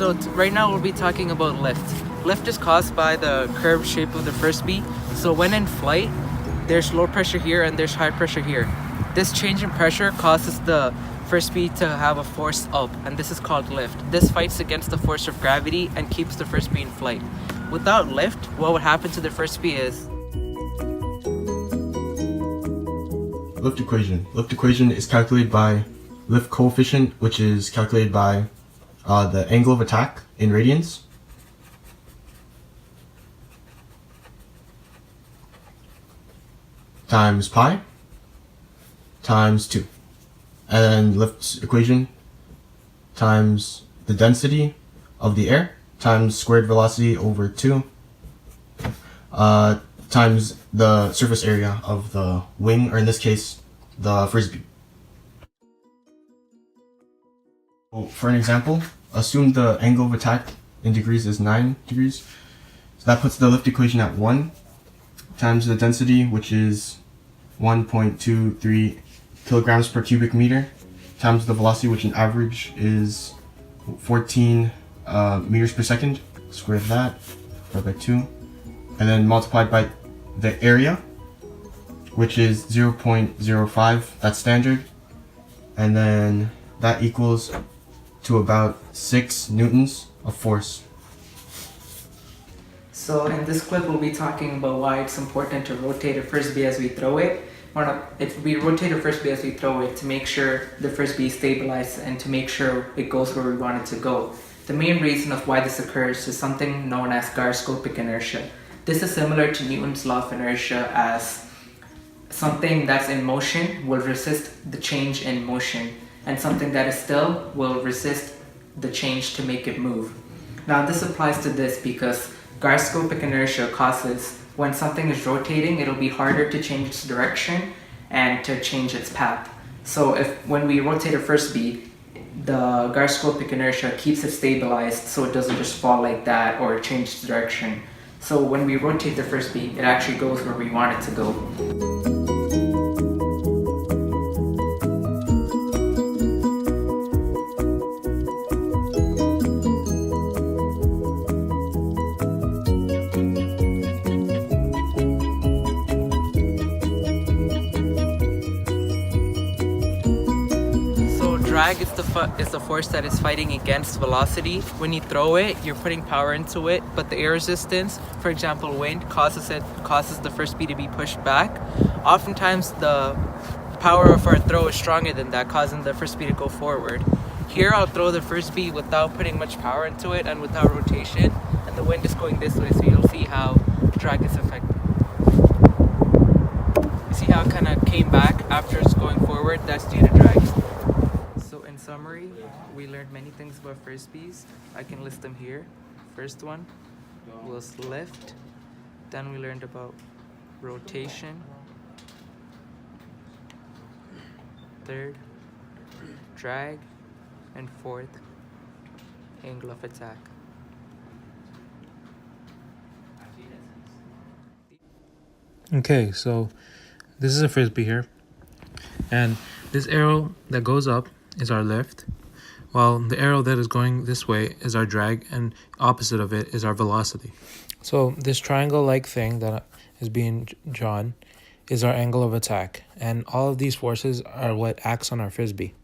Right now we'll be talking about lift. Lift is caused by the curved shape of the frisbee. So when in flight, there's low pressure here and there's high pressure here. This change in pressure causes the frisbee to have a force up, and this is called lift. This fights against the force of gravity and keeps the frisbee in flight. Without lift, what would happen to the frisbee is lift equation. Lift equation is calculated by lift coefficient, which is calculated by the angle of attack in radians. Times pi times 2. And then lift equation times the density of the air times squared velocity over 2 times the surface area of the wing, or in this case, the frisbee. For an example, assume the angle of attack in degrees is 9 degrees. So that puts the lift equation at 1 times the density, which is 1.23 kilograms per cubic meter, times the velocity, which in average is 14 meters per second. Square that, divided by 2, and then multiplied by the area, which is 0.05, that's standard, and then that equals to about 6 newtons of force. So in this clip, we'll be talking about why it's important to rotate a frisbee as we throw it. If we rotate a frisbee as we throw it to make sure the frisbee is stabilized and to make sure it goes where we want it to go. The main reason of why this occurs is something known as gyroscopic inertia. This is similar to Newton's law of inertia, as something that's in motion will resist the change in motion, and something that is still will resist the change to make it move. Now this applies to this because gyroscopic inertia causes when something is rotating, it'll be harder to change its direction and to change its path. So when we rotate a frisbee, the gyroscopic inertia keeps it stabilized so it doesn't just fall like that or change its direction. So when we rotate the frisbee, it actually goes where we want it to go. Drag is the force that is fighting against velocity. When you throw it, you're putting power into it, but the air resistance, for example wind, causes the frisbee to be pushed back. Oftentimes the power of our throw is stronger than that, causing the frisbee to go forward. Here I'll throw the frisbee without putting much power into it and without rotation, and the wind is going this way, so you'll see how drag is affected. You see how it kind of came back after it's going forward? That's due to drag. In summary, we learned many things about frisbees. I can list them here. First one was lift. Then we learned about rotation. Third, drag. And fourth, angle of attack. Okay, so this is a frisbee here, and this arrow that goes up is our lift, while the arrow that is going this way is our drag, and opposite of it is our velocity. So this triangle-like thing that is being drawn is our angle of attack, and all of these forces are what acts on our frisbee.